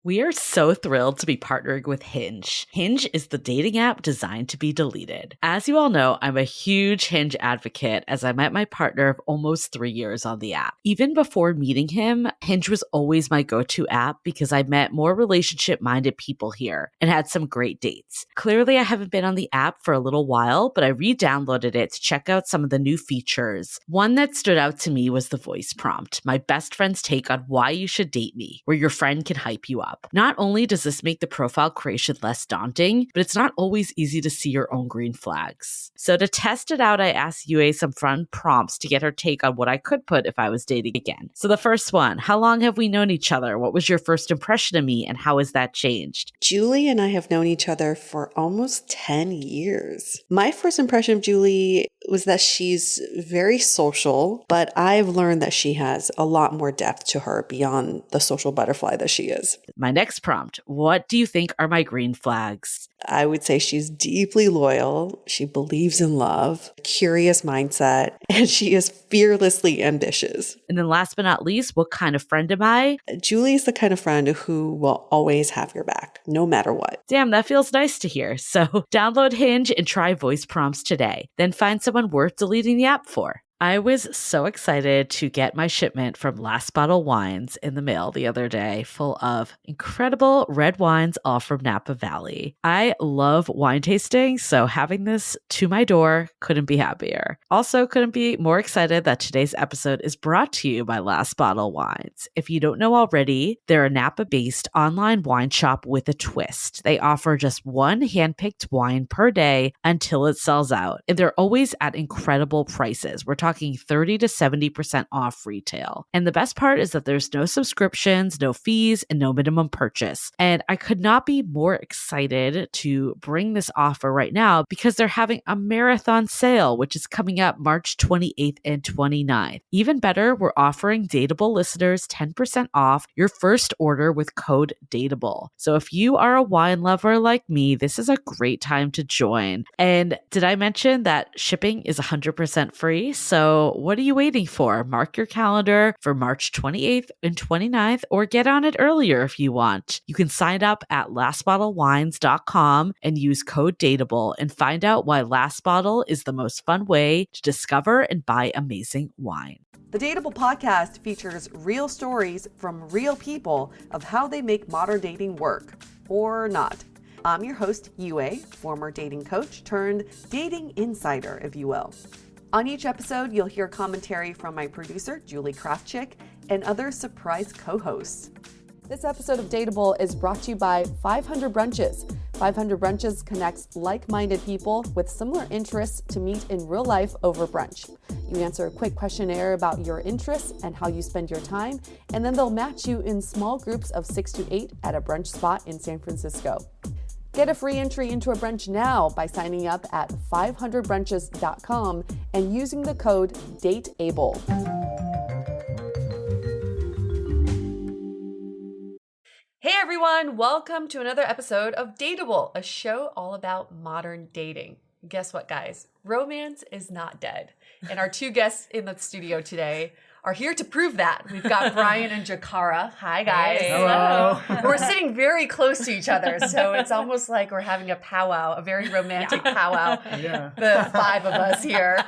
We are so thrilled to be partnering with Hinge. Hinge is the dating app designed to be deleted. As you all know, I'm a huge Hinge advocate as I met my partner of almost 3 years on the app. Even before meeting him, Hinge was always my go-to app because I met more relationship-minded people here and had some great dates. Clearly, I haven't been on the app for a little while, but I re-downloaded it to check out some of the new features. One that stood out to me was the voice prompt, my best friend's take on why you should date me, where your friend can hype you up. Not only does this make the profile creation less daunting, but it's not always easy to see your own green flags. So to test it out, I asked Yue some fun prompts to get her take on what I could put if I was dating again. So the first one, how long have we known each other? What was your first impression of me and how has that changed? Julie and I have known each other for almost 10 years. My first impression of Julie was that she's very social, but I've learned that she has a lot more depth to her beyond the social butterfly that she is. My next prompt, what do you think are my green flags? I would say she's deeply loyal. She believes in love, curious mindset, and she is fearlessly ambitious. And then last but not least, what kind of friend am I? Julie is the kind of friend who will always have your back, no matter what. Damn, that feels nice to hear. So download Hinge and try voice prompts today. Then find someone worth deleting the app for. I was so excited to get my shipment from Last Bottle Wines in the mail the other day, full of incredible red wines, all from Napa Valley. I love wine tasting, so having this to my door couldn't be happier. Also, couldn't be more excited that today's episode is brought to you by Last Bottle Wines. If you don't know already, they're a Napa-based online wine shop with a twist. They offer just one handpicked wine per day until it sells out, and they're always at incredible prices. We're talking 30 to 70% off retail. And the best part is that there's no subscriptions, no fees, and no minimum purchase. And I could not be more excited to bring this offer right now because they're having a marathon sale, which is coming up March 28th and 29th. Even better, we're offering Dateable listeners 10% off your first order with code DATEABLE. So if you are a wine lover like me, this is a great time to join. And did I mention that shipping is 100% free? So what are you waiting for? Mark your calendar for March 28th and 29th or get on it earlier if you want. You can sign up at lastbottlewines.com and use code DATEABLE and find out why Last Bottle is the most fun way to discover and buy amazing wine. The Dateable podcast features real stories from real people of how they make modern dating work, or not. I'm your host, Yue, former dating coach turned dating insider, if you will. On each episode, you'll hear commentary from my producer, Julie Krafchick, and other surprise co-hosts. This episode of Dateable is brought to you by 500 Brunches. 500 Brunches connects like-minded people with similar interests to meet in real life over brunch. You answer a quick questionnaire about your interests and how you spend your time, and then they'll match you in small groups of 6 to 8 at a brunch spot in San Francisco. Get a free entry into a brunch now by signing up at 500brunches.com and using the code DATEABLE. Hey everyone, welcome to another episode of Dateable, a show all about modern dating. Guess what, guys? Romance is not dead. And our two guests in the studio today are here to prove that. We've got Brian and Jakara. Hi, guys. Hey. Hello. We're sitting very close to each other, so it's almost like we're having a powwow, a very romantic powwow. Yeah. The five of us here.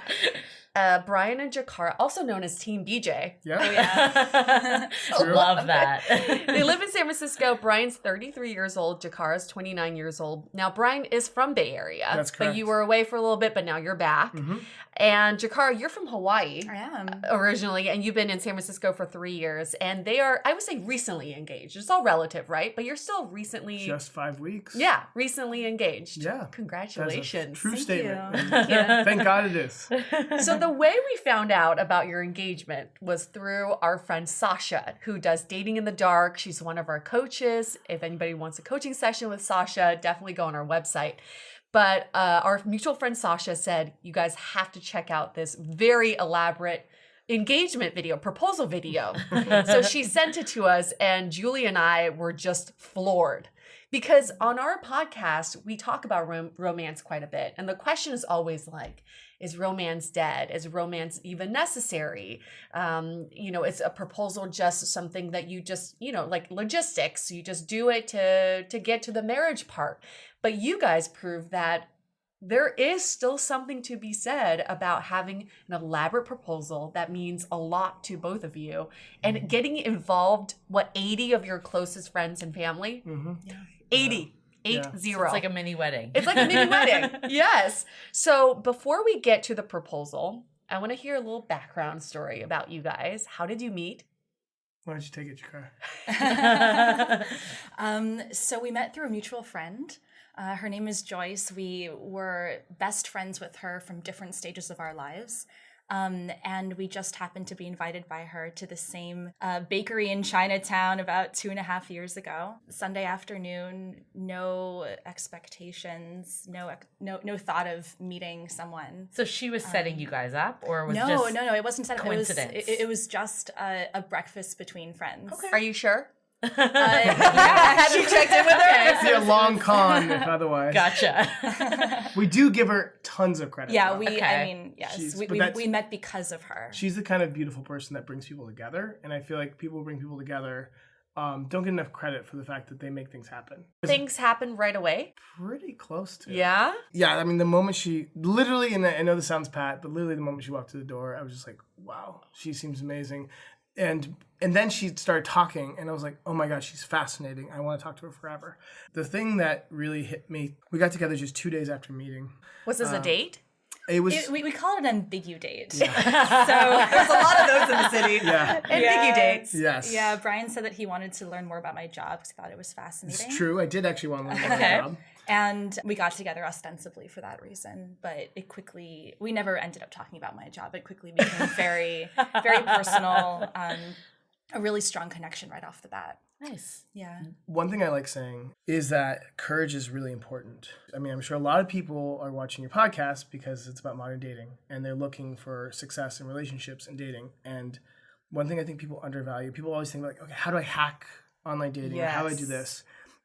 Brian and Jakara, also known as Team BJ. Yeah. Oh, yeah. Love that. They live in San Francisco. Brian's 33 years old. Jakara's 29 years old. Now, Brian is from Bay Area. That's correct. But you were away for a little bit, but now you're back. Mm-hmm. And Jakara, you're from Hawaii. I am. Originally, and you've been in San Francisco for 3 years. And they are, I would say, recently engaged. It's all relative, right? But you're still recently... Just 5 weeks. Yeah, recently engaged. Yeah. Congratulations. That's a true Thank statement. you. And Yeah. Thank God it is. So the way we found out about your engagement was through our friend Sasha, who does Dating in the Dark. She's one of our coaches. If anybody wants a coaching session with Sasha, definitely go on our website. But our mutual friend Sasha said, you guys have to check out this very elaborate engagement video, proposal video. So she sent it to us, and Julie and I were just floored. Because on our podcast, we talk about romance quite a bit. And the question is always like, Is romance dead? Is romance even necessary? Is a proposal just something that you just, like logistics, you just do it to get to the marriage part. But you guys prove that there is still something to be said about having an elaborate proposal that means a lot to both of you and getting involved, 80 of your closest friends and family? Mm-hmm. Yeah. 80. 80. So it's like a mini wedding. It's like a mini wedding. Yes. So before we get to the proposal, I want to hear a little background story about you guys. How did you meet? Why don't you take it, Jakara? So we met through a mutual friend. Her name is Joyce. We were best friends with her from different stages of our lives. And we just happened to be invited by her to the same bakery in Chinatown about 2.5 years ago. Sunday afternoon, no expectations, no thought of meeting someone. So she was setting you guys up, or was No, it wasn't set up. coincidence? It was just a breakfast between friends. Okay. Are you sure? Yeah, She checked in with her. It'd be a long con if otherwise. Gotcha. We do give her tons of credit. Yeah, though. yes, But we met because of her. She's the kind of beautiful person that brings people together, and I feel like people who bring people together don't get enough credit for the fact that they make things happen. Things happen right away. Pretty close to. Yeah? Yeah, I mean, the moment she literally, and I know this sounds pat, but literally the moment she walked through the door, I was just like, wow, she seems amazing. And then she started talking, and I was like, oh my God, she's fascinating. I want to talk to her forever. The thing that really hit me, we got together just 2 days after meeting. Was this a date? It was. We call it an ambigu date. So there's a lot of those in the city. Yeah. Ambiguous dates. Yes. Yeah, Brian said that he wanted to learn more about my job because he thought it was fascinating. It's true. I did actually want to learn about my job. And we got together ostensibly for that reason, but we never ended up talking about my job. It quickly became very, very personal, a really strong connection right off the bat. Nice. Yeah. One thing I like saying is that courage is really important. I mean, I'm sure a lot of people are watching your podcast because it's about modern dating and they're looking for success in relationships and dating. And one thing I think people undervalue, people always think like, okay, how do I hack online dating? Yes. How do I do this?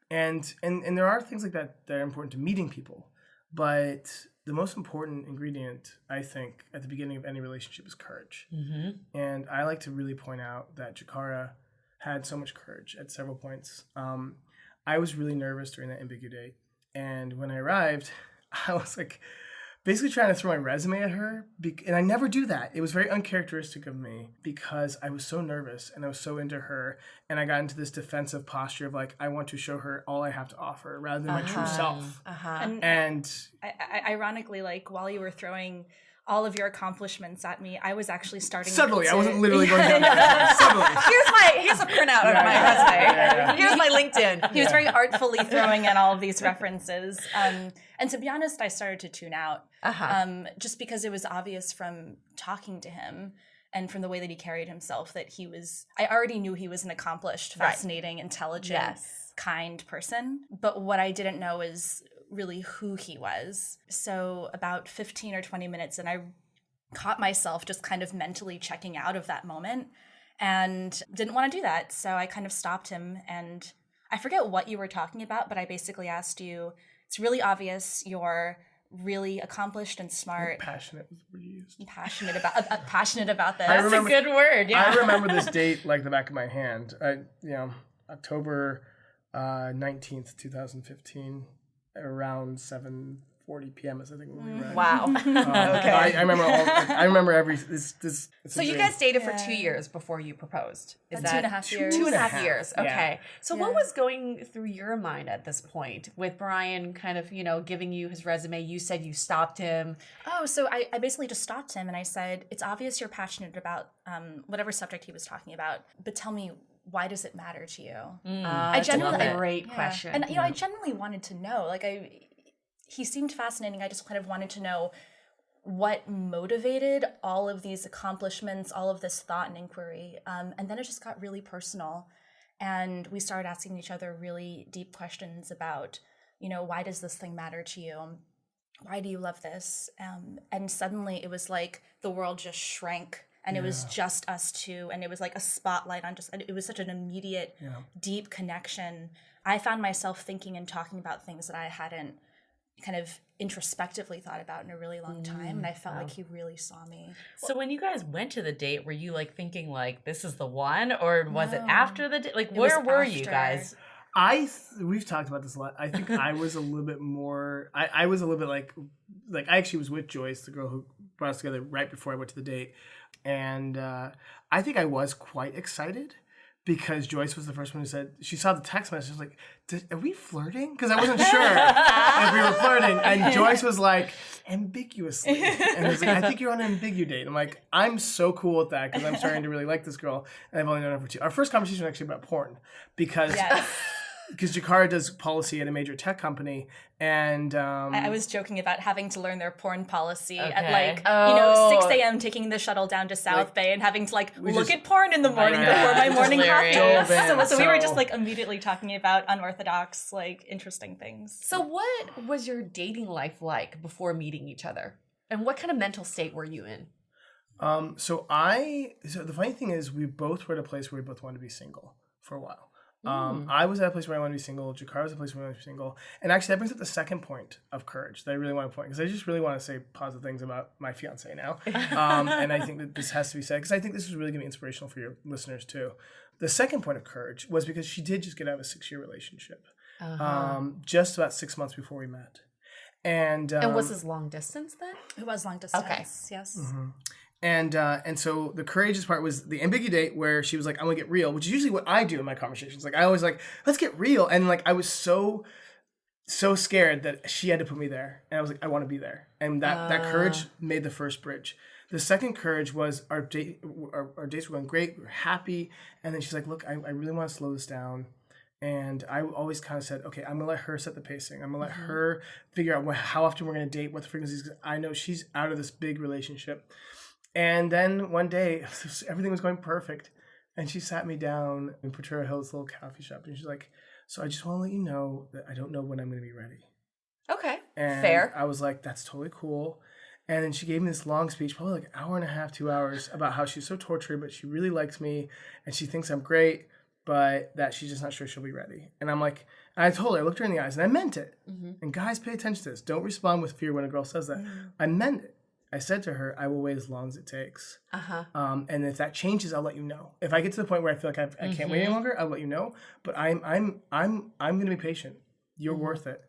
And there are things like that that are important to meeting people. But the most important ingredient, I think, at the beginning of any relationship is courage. Mm-hmm. And I like to really point out that Jakara had so much courage at several points. I was really nervous during that ambiguous date. And when I arrived, I was like basically trying to throw my resume at her. And I never do that. It was very uncharacteristic of me because I was so nervous and I was so into her. And I got into this defensive posture of like, I want to show her all I have to offer rather than my true self. And ironically, like while you were throwing all of your accomplishments at me, I was actually starting subtly. to... I wasn't literally going down there. Subtly. Here's a printout of my resume. Here's my LinkedIn. He was very artfully throwing in all of these references. And to be honest, I started to tune out just because it was obvious from talking to him and from the way that he carried himself that I already knew he was an accomplished, fascinating, intelligent, kind person. But what I didn't know is really who he was. So about 15 or 20 minutes and I caught myself just kind of mentally checking out of that moment and didn't want to do that. So I kind of stopped him and I forget what you were talking about, but I basically asked you, it's really obvious you're really accomplished and smart. Passionate was the word you used. Passionate about this. That's a good word. Yeah. I remember this date like the back of my hand. October 19th, 2015. Around 7:40 p.m. is I think when we read. Wow. Okay. I remember I remember every this. So you guys dated for 2 years before you proposed. Is that 2.5 years? 2.5 years. Okay. Yeah. So what was going through your mind at this point with Brian kind of, giving you his resume? You said you stopped him. Oh, so I basically just stopped him and I said, it's obvious you're passionate about whatever subject he was talking about, but tell me, why does it matter to you? I genuinely great question. And I genuinely wanted to know. Like he seemed fascinating. I just kind of wanted to know what motivated all of these accomplishments, all of this thought and inquiry. And then it just got really personal, and we started asking each other really deep questions about, why does this thing matter to you? Why do you love this? And suddenly it was like the world just shrank. And it was just us two. And it was like a spotlight on it was such an immediate, deep connection. I found myself thinking and talking about things that I hadn't kind of introspectively thought about in a really long time. And I felt like he really saw me. So when you guys went to the date, were you like thinking like this is the one, or was it No. after the date? Like It was where were you after. guys? We've talked about this a lot. I think I was a little bit more. I was a little bit like I actually was with Joyce, the girl who brought us together, right before I went to the date, and I think I was quite excited because Joyce was the first one who said she saw the text message. She was like, "Are we flirting?" Because I wasn't sure if we were flirting, and Joyce was like, ambiguously, and I was like, "I think you're on an ambigu date." I'm like, "I'm so cool with that because I'm starting to really like this girl, and I've only known her for 2." Our first conversation was actually about porn because. Yes. Because Jakara does policy at a major tech company, and I was joking about having to learn their porn policy at Okay. like, Oh. 6 a.m. taking the shuttle down to South Bay and having to we look just- at porn in the morning God. before my Just morning hilarious. coffee. Dove in. So we were just So- like immediately talking about unorthodox, like interesting things. So what was your dating life like before meeting each other? And what kind of mental state were you in? So the funny thing is we both were at a place where we both wanted to be single for a while. I was at a place where I wanted to be single. Jakara was at a place where I wanted to be single. And actually that brings up the second point of courage that I really want to point, because I just really want to say positive things about my fiance now. And I think that this has to be said, because I think this is really going to be inspirational for your listeners too. The second point of courage was because she did just get out of a 6-year relationship, just about 6 months before we met. And was this long distance then? It was long distance. Okay. Yes. And so the courageous part was the ambiguous date where she was like, "I'm gonna get real," which is usually what I do in my conversations. Like I always like, "Let's get real," and like I was so scared that she had to put me there, and I was like, "I want to be there," and that courage made the first bridge. The second courage was our dates were going great, we were happy, and then she's like, "Look, I really want to slow this down." And I always kind of said, okay, I'm going to let her set the pacing. I'm going to let her figure out how often we're going to date, what the frequencies. I know she's out of this big relationship. And then one day, everything was going perfect. And she sat me down in Potrero Hills, little coffee shop. And she's like, "So I just want to let you know that I don't know when I'm going to be ready." Okay. And Fair. I was like, "That's totally cool." And then she gave me this long speech, probably like an hour and a half, 2 hours, about how she's so tortured, but she really likes me. And she thinks I'm great, but that she's just not sure she'll be ready. And I'm like, and I told her, I looked her in the eyes, and I meant it. And guys, pay attention to this. Don't respond with fear when a girl says that. I meant it. I said to her, "I will wait as long as it takes. And if that changes, I'll let you know. If I get to the point where I feel like I can't wait any longer, I'll let you know. But I'm going to be patient. You're worth it."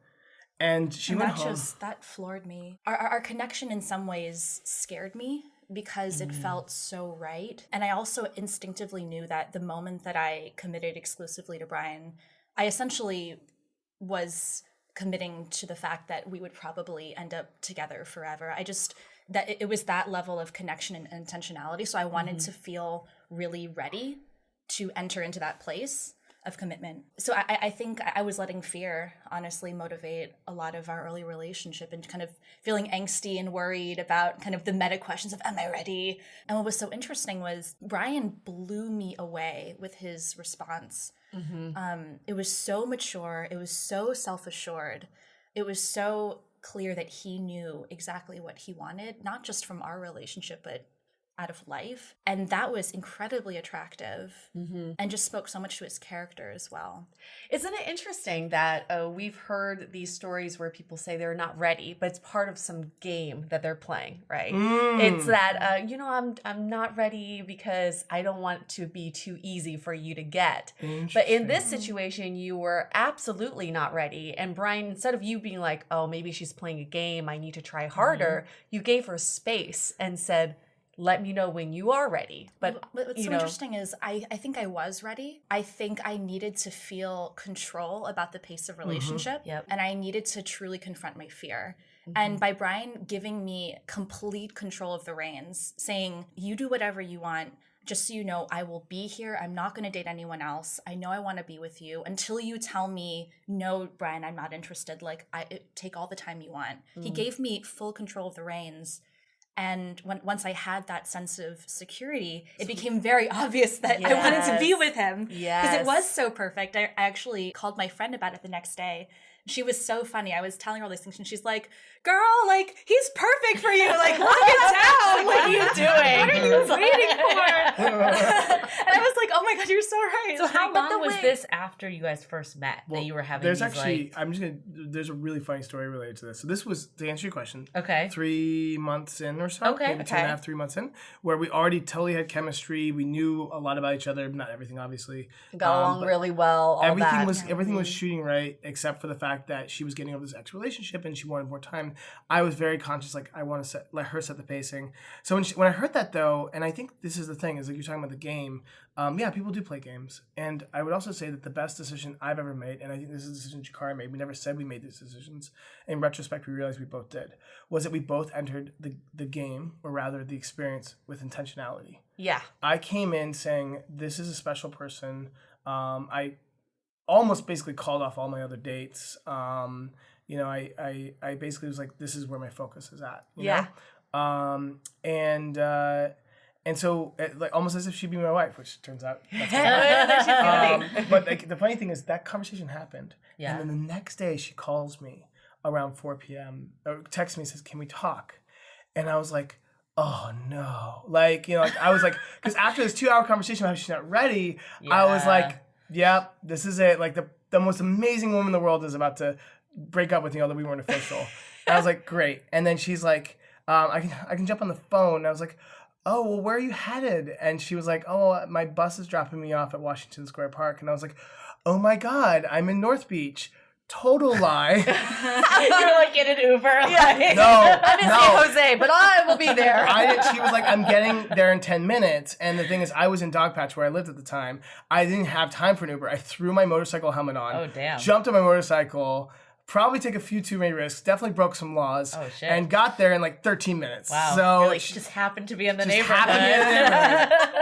And she went home. That floored me. Our connection in some ways scared me because it felt so right. And I also instinctively knew that the moment that I committed exclusively to Brian, I essentially was committing to the fact that we would probably end up together forever. That it was that level of connection and intentionality. So I wanted to feel really ready to enter into that place of commitment. So I think I was letting fear honestly motivate a lot of our early relationship and kind of feeling angsty and worried about kind of the meta questions of, am I ready? And what was so interesting was Brian blew me away with his response. It was so mature. It was so self-assured. It was so clear that he knew exactly what he wanted, not just from our relationship, but out of life. And that was incredibly attractive and just spoke so much to his character as well. Isn't it interesting that we've heard these stories where people say they're not ready, but it's part of some game that they're playing, right? It's that, I'm not ready because I don't want to be too easy for you to get. But in this situation, you were absolutely not ready. And Brian, instead of you being like, oh, maybe she's playing a game, I need to try harder, you gave her space and said, let me know when you are ready. But what's so interesting is I think I was ready. I think I needed to feel control about the pace of relationship. Yep. And I needed to truly confront my fear. And by Brian giving me complete control of the reins, saying, you do whatever you want, just so you know, I will be here. I'm not going to date anyone else. I know I want to be with you until you tell me, no, Brian, I'm not interested. Like, take all the time you want. He gave me full control of the reins. And once I had that sense of security, it became very obvious that I wanted to be with him. Because it was so perfect. I actually called my friend about it the next day She was so funny. I was telling her all these things, and she's like, "Girl, like he's perfect for you. Like lock it down. What are you doing? What are you waiting for?" And I was like, "Oh my god, you're so right." So how long was this after you guys first met that you were having There's these, actually, like... there's a really funny story related to this. So this was, to answer your question, Okay. 3 months in or so, Okay, maybe 2.5, 3 months in, where we already totally had chemistry. We knew a lot about each other, not everything, obviously. Got along really well. Everything was shooting right, except for the fact that she was getting over this ex relationship and she wanted more time. I was very conscious, like I want to let her set the pacing. So when I heard that though, and I think this is the thing, is like you're talking about the game. Yeah, people do play games, and I would also say that the best decision I've ever made, and I think this is a decision Jakara made. We never said we made these decisions. In retrospect, we realized we both did. Was that we both entered the game, or rather the experience, with intentionality. Yeah. I came in saying, this is a special person. I almost basically called off all my other dates. You know, I basically was like, this is where my focus is at. You know? And so, like, almost as if she'd be my wife, which turns out that's but like, the funny thing is that conversation happened. Yeah. And then the next day she calls me around 4 p.m. or texts me and says, "Can we talk?" And I was like, oh no. Like, you know, like I was like, because after this 2-hour conversation about how she's not ready, I was like, yep, this is it. Like the most amazing woman in the world is about to break up with me, although we weren't official. And I was like, great. And then she's like, I can jump on the phone. And I was like, oh, well, where are you headed? And she was like, oh, my bus is dropping me off at Washington Square Park. And I was like, oh my God, I'm in North Beach. Total lie. You're like in an Uber. Yeah. No, I'm in San Jose, but I will be there. She was like, I'm getting there in 10 minutes. And the thing is, I was in Dogpatch where I lived at the time. I didn't have time for an Uber. I threw my motorcycle helmet on. Oh, damn. Jumped on my motorcycle. Probably take a few too many risks. Definitely broke some laws. Oh, shit. And got there in like 13 minutes. Wow. So You're like, just happened to be in the neighborhood.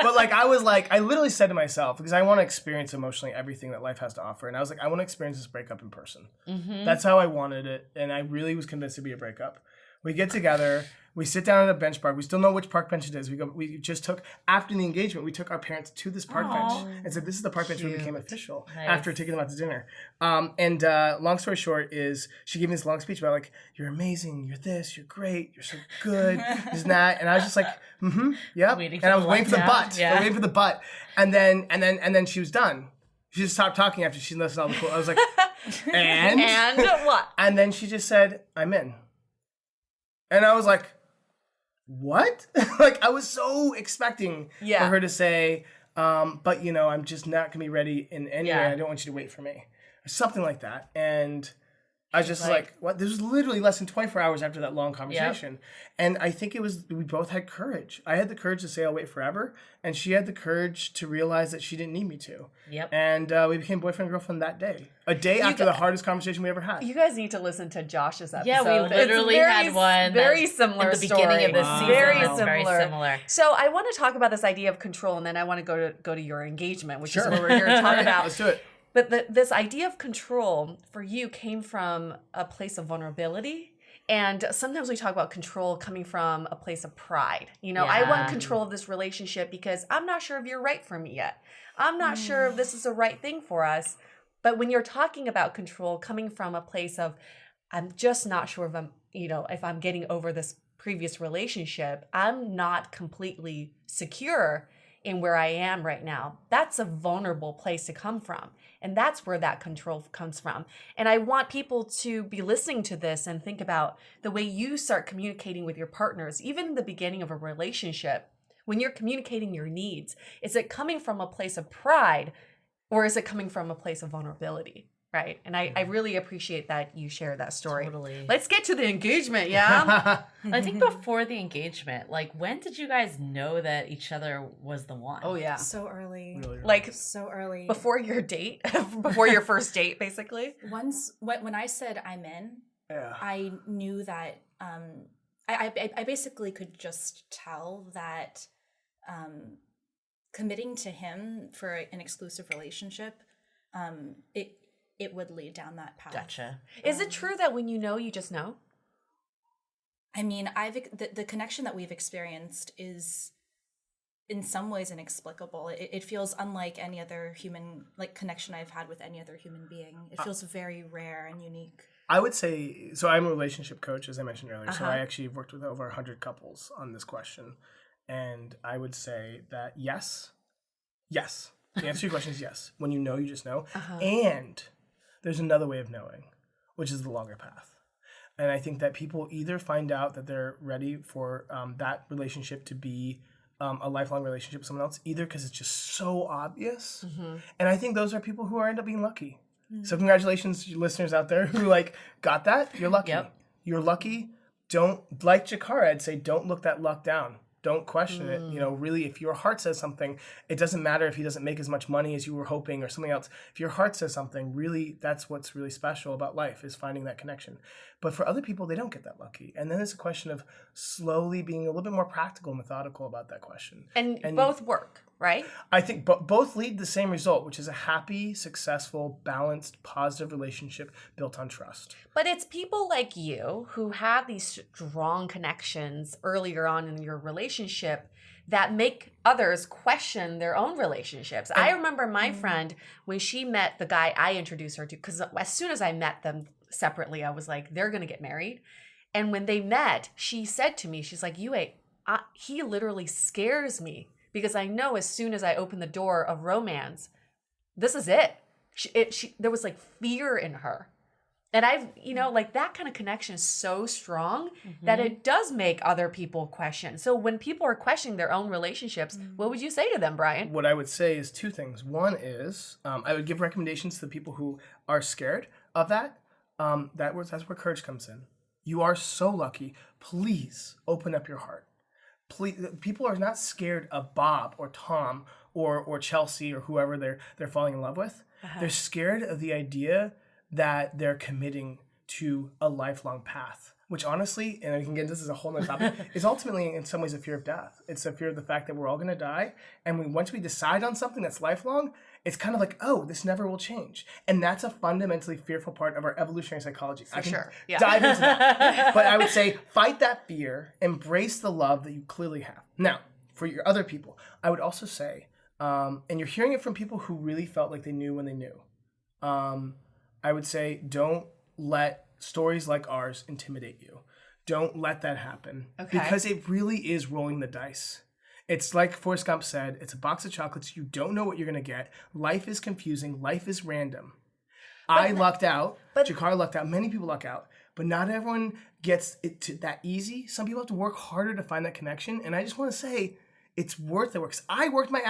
But like, I literally said to myself, because I want to experience emotionally everything that life has to offer. And I was like, I want to experience this breakup in person. Mm-hmm. That's how I wanted it. And I really was convinced it'd be a breakup. We get together. We sit down at a bench park. We still know which park bench it is. We just took, after the engagement, we took our parents to this park bench and said, this is the park bench where we became official after taking them out to dinner. Long story short is she gave me this long speech about like, you're amazing, you're this, you're great, you're so good, this and that. And I was just like, yep. And I was waiting for the butt. Yeah. Waiting for the butt. And then she was done. She just stopped talking after she listened to all the cool. I was like, and what? And then she just said, I'm in. And I was like, what? Like, I was so expecting for her to say, but, you know, I'm just not going to be ready in any way. I don't want you to wait for me. Or something like that. And I was just like, what? This was literally less than 24 hours after that long conversation. Yep. And I think we both had courage. I had the courage to say I'll wait forever. And she had the courage to realize that she didn't need me to. Yep. And we became boyfriend and girlfriend that day. A day after the hardest conversation we ever had. You guys need to listen to Josh's episode. Yeah, we literally had one. Very similar in the beginning of this season. Very similar. So I want to talk about this idea of control, and then I want to go to your engagement, which is what we're here to talk about. Let's do it. But this idea of control for you came from a place of vulnerability. And sometimes we talk about control coming from a place of pride. You know, I want control of this relationship because I'm not sure if you're right for me yet. I'm not sure if this is the right thing for us. But when you're talking about control coming from a place of, I'm just not sure if I'm getting over this previous relationship, I'm not completely secure in where I am right now. That's a vulnerable place to come from. And that's where that control comes from. And I want people to be listening to this and think about the way you start communicating with your partners, even in the beginning of a relationship. When you're communicating your needs, is it coming from a place of pride or is it coming from a place of vulnerability? Right. And I really appreciate that you shared that story. Totally. Let's get to the engagement. Yeah. I think before the engagement, like, when did you guys know that each other was the one? Oh, yeah. So early. Really early. Like, so early. Before your date, before your first date, basically. When I said I'm in, I knew that I basically could just tell that committing to him for an exclusive relationship, it would lead down that path. Gotcha. Is it true that when you know, you just know? I mean, the connection that we've experienced is in some ways inexplicable. It feels unlike any other human connection I've had with any other human being. It feels very rare and unique. I would say, so I'm a relationship coach, as I mentioned earlier. So I actually have worked with over 100 couples on this question. And I would say that yes. The answer to your question is yes. When you know, you just know. And there's another way of knowing, which is the longer path. And I think that people either find out that they're ready for that relationship to be a lifelong relationship with someone else, either because it's just so obvious. And I think those are people who end up being lucky. So congratulations to you listeners out there who got that. You're lucky. Yep. You're lucky. Don't, like Jakara, I'd say, don't look that luck down. Don't question it. Really, if your heart says something, it doesn't matter if he doesn't make as much money as you were hoping or something else. If your heart says something, really, that's what's really special about life, is finding that connection. But for other people, they don't get that lucky. And then it's a question of slowly being a little bit more practical and methodical about that question. And both work, right? I think both lead the same result, which is a happy, successful, balanced, positive relationship built on trust. But it's people like you who have these strong connections earlier on in your relationship that make others question their own relationships. I remember my friend, when she met the guy I introduced her to, because as soon as I met them separately, I was like, they're going to get married. And when they met, she said to me, she's like, Yue, he literally scares me, because I know as soon as I open the door of romance, this is it. There was fear in her. And I've, that kind of connection is so strong that it does make other people question. So when people are questioning their own relationships, what would you say to them, Brian? What I would say is two things. One is I would give recommendations to the people who are scared of that. That's where courage comes in. You are so lucky. Please open up your heart. Please, people are not scared of Bob or Tom or Chelsea or whoever they're falling in love with. They're scared of the idea that they're committing to a lifelong path, which honestly, and we can get into this as a whole other topic, is ultimately in some ways a fear of death. It's a fear of the fact that we're all going to die. And once we decide on something that's lifelong, it's kind of like, oh, this never will change. And that's a fundamentally fearful part of our evolutionary psychology. I can dive into that. But I would say fight that fear, embrace the love that you clearly have. Now, for your other people, I would also say, and you're hearing it from people who really felt like they knew when they knew, I would say don't let stories like ours intimidate you. Don't let that happen. Okay. Because it really is rolling the dice. It's like Forrest Gump said, it's a box of chocolates. You don't know what you're going to get. Life is confusing. Life is random. I lucked out. Jakara lucked out. Many people luck out. But not everyone gets it to that easy. Some people have to work harder to find that connection. And I just want to say, it's worth it. Because I worked my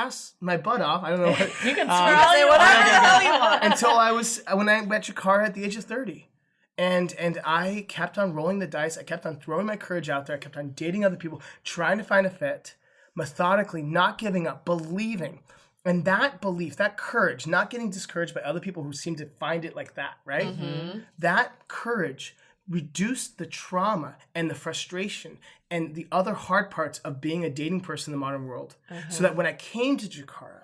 butt off. I don't know what. You can say whatever the hell you want. When I met Jakara at the age of 30. And I kept on rolling the dice. I kept on throwing my courage out there. I kept on dating other people, trying to find a fit, methodically, not giving up, believing. And that belief, that courage, not getting discouraged by other people who seem to find it like that, right? Mm-hmm. That courage reduced the trauma and the frustration and the other hard parts of being a dating person in the modern world. Mm-hmm. So that when I came to Jakara,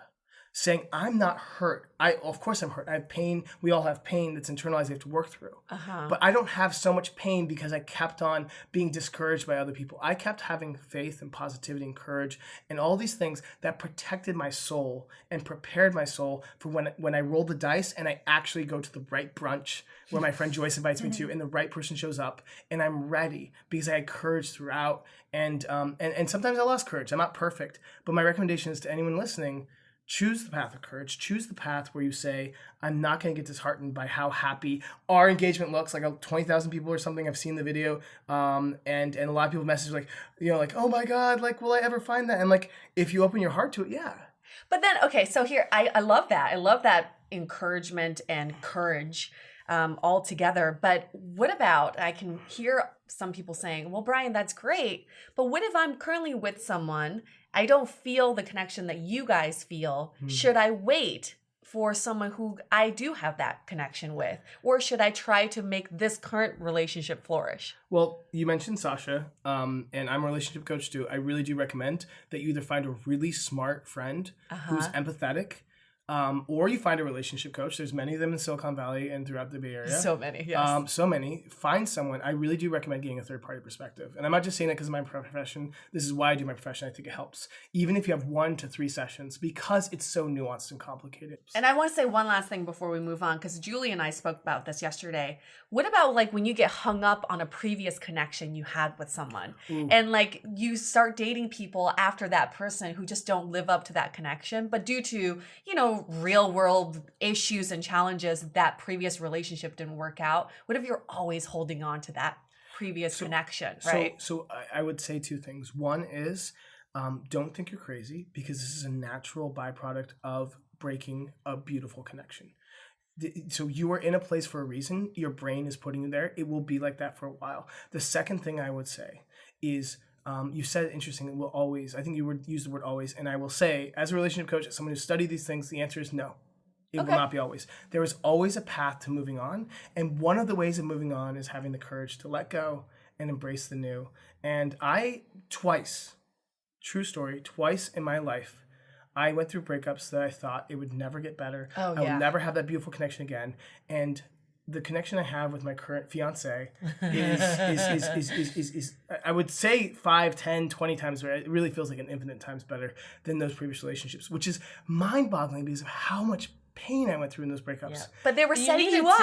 saying, I'm not hurt. Of course I'm hurt. I have pain. We all have pain that's internalized we have to work through. But I don't have so much pain because I kept on being discouraged by other people. I kept having faith and positivity and courage and all these things that protected my soul and prepared my soul for when I roll the dice and I actually go to the right brunch where my friend Joyce invites me to and the right person shows up and I'm ready because I had courage throughout. And sometimes I lost courage. I'm not perfect. But my recommendation is to anyone listening, choose the path of courage. Choose the path where you say, I'm not going to get disheartened by how happy our engagement looks. Like 20,000 people or something. I've seen the video. And a lot of people message oh my God, will I ever find that? And if you open your heart to it, yeah. But then, okay, so here, I love that. I love that encouragement and courage all together. But what about, I can hear some people saying, well, Brian, that's great. But what if I'm currently with someone, I don't feel the connection that you guys feel. Should I wait for someone who I do have that connection with? Or should I try to make this current relationship flourish? Well, you mentioned Sasha, and I'm a relationship coach too. I really do recommend that you either find a really smart friend who's empathetic, Or you find a relationship coach. There's many of them in Silicon Valley and throughout the Bay Area. So many, yes. So many. Find someone. I really do recommend getting a third-party perspective. And I'm not just saying that because of my profession. This is why I do my profession. I think it helps. Even if you have 1 to 3 sessions, because it's so nuanced and complicated. And I want to say one last thing before we move on, because Julie and I spoke about this yesterday. What about like when you get hung up on a previous connection you had with someone and like you start dating people after that person who just don't live up to that connection, but due to, you know, real world issues and challenges, that previous relationship didn't work out? What if you're always holding on to that previous connection, right? So I would say 2 things. One is don't think you're crazy, because this is a natural byproduct of breaking a beautiful connection. So you are in a place for a reason. Your brain is putting you there. It will be like that for a while. The second thing I would say is, you said it interesting, will always, I think you would use the word always, and I will say, as a relationship coach, as someone who studied these things, the answer is no. It will not be always. There is always a path to moving on, and one of the ways of moving on is having the courage to let go and embrace the new. And I twice in my life, I went through breakups that I thought it would never get better. I would never have that beautiful connection again. And the connection I have with my current fiance is I would say 5, 10, 20 times better. It really feels like an infinite times better than those previous relationships, which is mind-boggling because of how much pain I went through in those breakups. Yeah. But they were setting you up.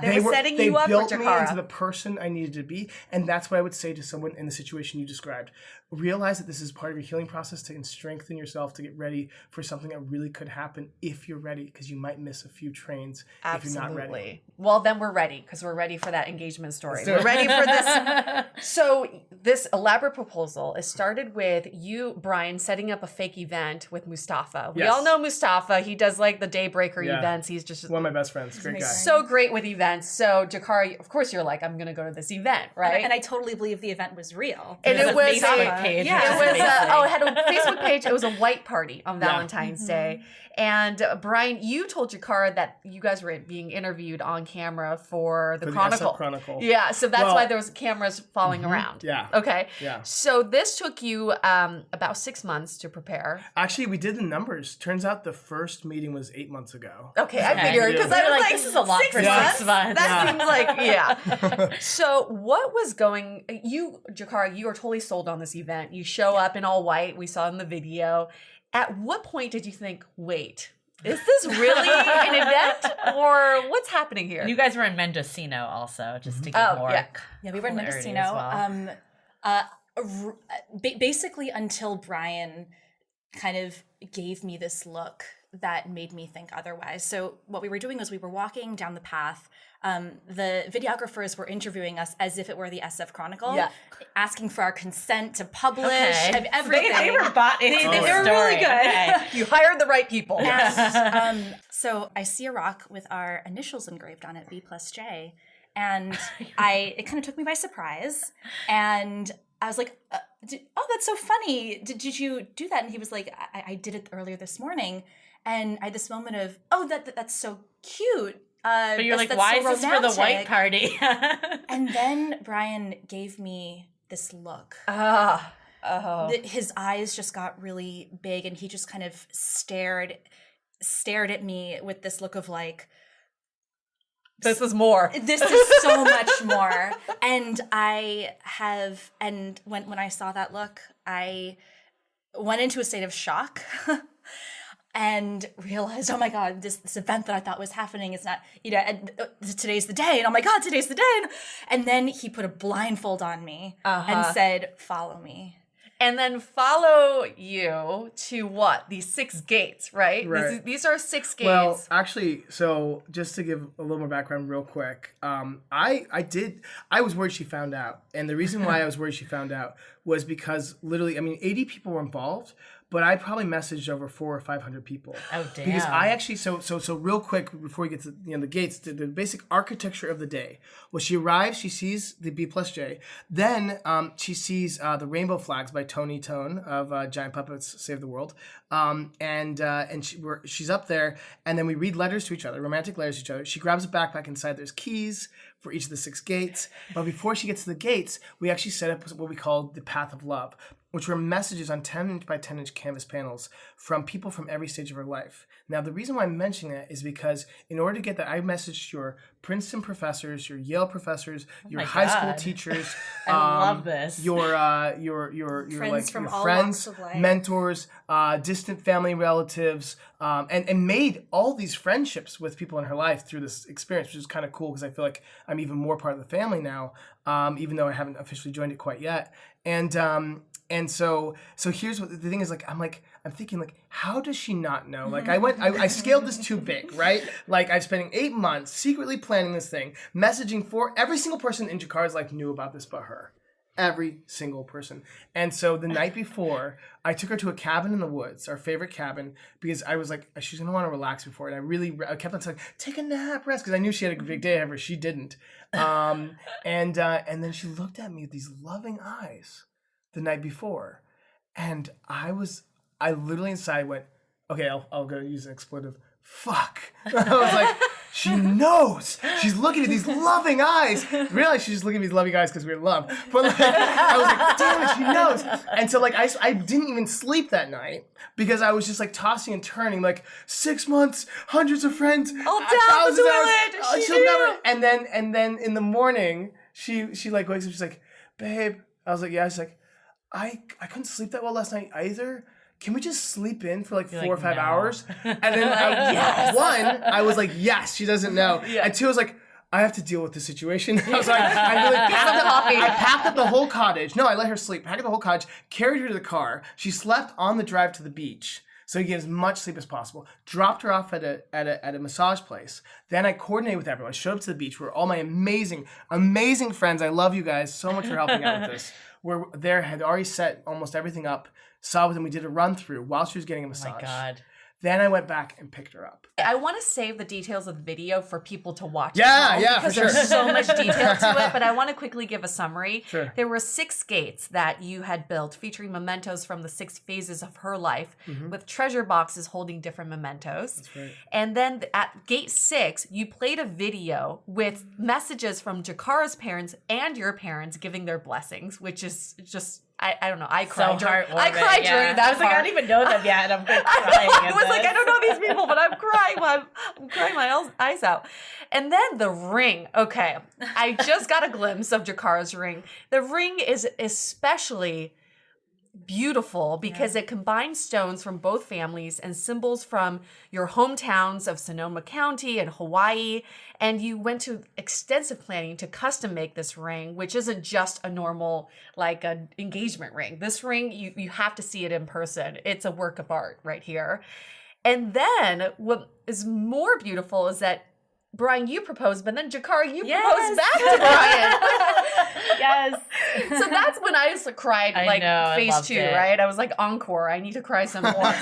They were setting you up for Jakara. They built me into the person I needed to be. And that's what I would say to someone in the situation you described. Realize that this is part of your healing process to strengthen yourself to get ready for something that really could happen if you're ready, because you might miss a few trains if you're not ready. Well, then we're ready, because we're ready for that engagement story. We're ready for this. So this elaborate proposal is started with you, Brian, setting up a fake event with Mustafa. We all know Mustafa. He does like the Daybreaker events. He's just one of my best friends. Great guy. So great with events. So Jakara, of course, you're like, I'm going to go to this event, right? And I totally believe the event was real. And it was Facebook page. Yeah, it had a Facebook page. It was a white party on Valentine's Day. And Brian, you told Jakara that you guys were being interviewed on camera for the Chronicle. Chronicle. Yeah, so that's why there was cameras following around. Yeah. Okay. Yeah. So this took you about 6 months to prepare. Actually, we did the numbers. Turns out the first meeting was 8 months ago. Okay, I figured, because I was like, this is a lot for 6 months. That seems like, So what was Jakara, you were totally sold on this event. You show up in all white. We saw in the video. At what point did you think, wait, is this really an event, or what's happening here? You guys were in Mendocino also, just to get more. Yeah, we were in Mendocino. Well. Basically, until Brian kind of gave me this look that made me think otherwise. So what we were doing was we were walking down the path. The videographers were interviewing us as if it were the SF Chronicle, asking for our consent to publish everything. They were bought into they were really good. Okay. You hired the right people. And, so I see a rock with our initials engraved on it, B+J, and it kind of took me by surprise. And I was like, oh, that's so funny. Did you do that? And he was like, I did it earlier this morning. And I had this moment of, oh, that's so cute. But you're like, why is this for the white party? And then Brian gave me this look. His eyes just got really big, and he just kind of stared at me with this look of like, this is more. This is so much more. And when I saw that look, I went into a state of shock. And realized, oh my God, this event that I thought was happening is not, today's the day. And oh my God, today's the day. And then he put a blindfold on me and said, follow me. And then follow you to what? These 6 gates, right? Right. These are 6 gates. Well, actually, so just to give a little more background real quick, I was worried she found out. And the reason why I was worried she found out was because literally, 80 people were involved, but I probably messaged over 400 or 500 people. Oh, damn. Because I actually, so real quick before we get to the gates, the basic architecture of the day was she arrives, she sees the B+J, then she sees the Rainbow Flags by Tony Tone of Giant Puppets Save the World, and she's up there, and then we read letters to each other, romantic letters to each other. She grabs a backpack, inside there's keys for each of the 6 gates, but before she gets to the gates, we actually set up what we call the Path of Love. which were messages on 10 by 10 inch canvas panels from people from every stage of her life. Now, the reason why I'm mentioning that is because in order to get that, I messaged your Princeton professors, your Yale professors, your high school teachers. I love this. Your Friends from all friends, walks of life. mentors, distant family relatives, and made all these friendships with people in her life through this experience, which is kind of cool because I feel like I'm even more part of the family now, even though I haven't officially joined it quite yet. And so here's what the thing is, like, I'm thinking, like, how does she not know? Like, I scaled this too big, right? Like, I'm spending 8 months secretly planning this thing, messaging for every single person in Jakara's life knew about this but her. Every single person. And so the night before, I took her to a cabin in the woods, our favorite cabin, because I was like, she's going to want to relax before it. And I kept on saying, take a nap, rest, because I knew she had a big day ahead of her. She didn't. And then she looked at me with these loving eyes the night before. And I literally inside went, okay, I'll go use an expletive. Fuck. I was like, she knows. She's looking at these loving eyes. Realize she's just looking at these loving eyes because we're in love. But like, I was like, damn it, she knows. And so like, I didn't even sleep that night because I was just like tossing and turning, like 6 months, hundreds of friends, all down the toilet. She'll never. And then in the morning, she like wakes up. She's like, babe. I was like, yeah. She's like, I couldn't sleep that well last night either. Can we just sleep in for like 4 or 5 hours? And then I was like, yes, she doesn't know. Yeah. And 2, I was like, I have to deal with the situation. I was like, I packed up the whole cottage. No, I let her sleep. Packed up the whole cottage, carried her to the car. She slept on the drive to the beach, so you get as much sleep as possible. Dropped her off at a massage place. Then I coordinated with everyone. Showed up to the beach where all my amazing, amazing friends. I love you guys so much for helping out with this. Were there, had already set almost everything up. Saw with them. We did a run through while she was getting a massage. Oh my God. Then I went back and picked her up. I want to save the details of the video for people to watch. Yeah, because for sure. There's so much detail to it, but I want to quickly give a summary. Sure. There were 6 skates that you had built featuring mementos from the 6 phases of her life with treasure boxes holding different mementos. That's right. And then at gate 6, you played a video with messages from Jakara's parents and your parents giving their blessings, which is just... I don't know. I cried. So heartwarming. I cried during that. I was like, I don't even know them yet. And I'm crying. I was like, I don't know these people, but I'm crying. I'm crying my eyes out. And then the ring. Okay, I just got a glimpse of Jakara's ring. The ring is especially beautiful because it combines stones from both families and symbols from your hometowns of Sonoma County and Hawaii. And you went to extensive planning to custom make this ring, which isn't just a normal, like an engagement ring. This ring, you have to see it in person. It's a work of art right here. And then what is more beautiful is that Brian, you proposed, but then Jakara, you proposed back to Brian. Yes. So that's when I cried, like phase 2, right? I was like, encore, I need to cry some more.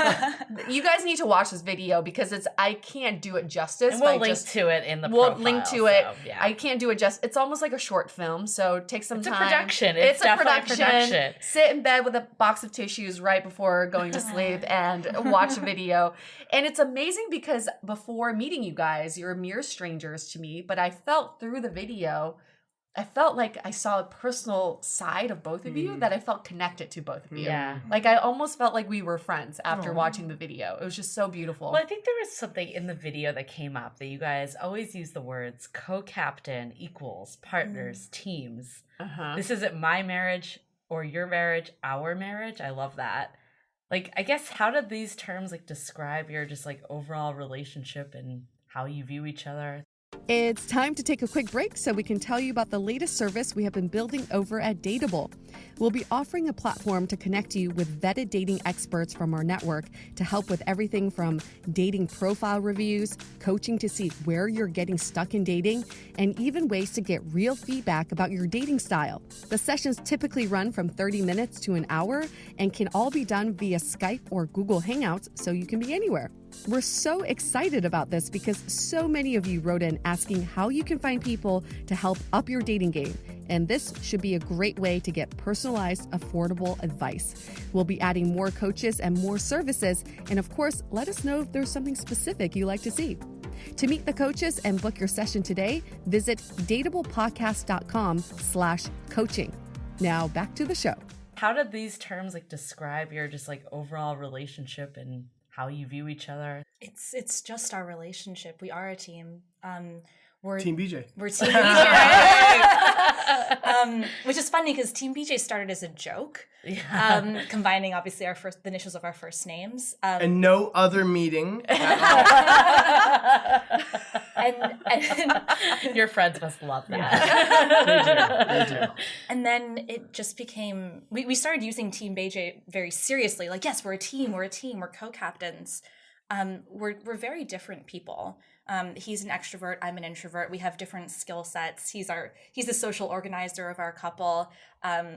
You guys need to watch this video because I can't do it justice. And we'll link to it in the profile. We'll link to it. Yeah. I can't do it justice. It's almost like a short film, so take some time. It's a production. It's definitely a production. Sit in bed with a box of tissues right before going to sleep and watch a video. And it's amazing because before meeting you guys, you're mere strangers to me, but I felt through the video, I felt like I saw a personal side of both of you that I felt connected to both of you. Yeah. Like I almost felt like we were friends after watching the video. It was just so beautiful. Well, I think there was something in the video that came up that you guys always use the words co-captain equals partners, teams. This isn't my marriage or your marriage, our marriage. I love that. Like, I guess, how did these terms like describe your just like overall relationship and how you view each other? It's time to take a quick break so we can tell you about the latest service we have been building over at DATEABLE. We'll be offering a platform to connect you with vetted dating experts from our network to help with everything from dating profile reviews, coaching to see where you're getting stuck in dating, and even ways to get real feedback about your dating style. The sessions typically run from 30 minutes to an hour and can all be done via Skype or Google Hangouts, so you can be anywhere. We're so excited about this because so many of you wrote in asking how you can find people to help up your dating game. And this should be a great way to get personalized, affordable advice. We'll be adding more coaches and more services. And of course, let us know if there's something specific you like to see. To meet the coaches and book your session today, visit dateablepodcast.com/coaching. Now back to the show. How did these terms like describe your just like overall relationship and how you view each other? It's just our relationship. We are a team. We're Team BJ. We're Team BJ. Which is funny because Team BJ started as a joke, combining obviously the initials of our first names. And no other meeting. and Your friends must love that. They do. And then it just became, we started using Team BJ very seriously. Like, yes, we're a team, we're co-captains. We're very different people. He's an extrovert, I'm an introvert. We have different skill sets. He's the social organizer of our couple.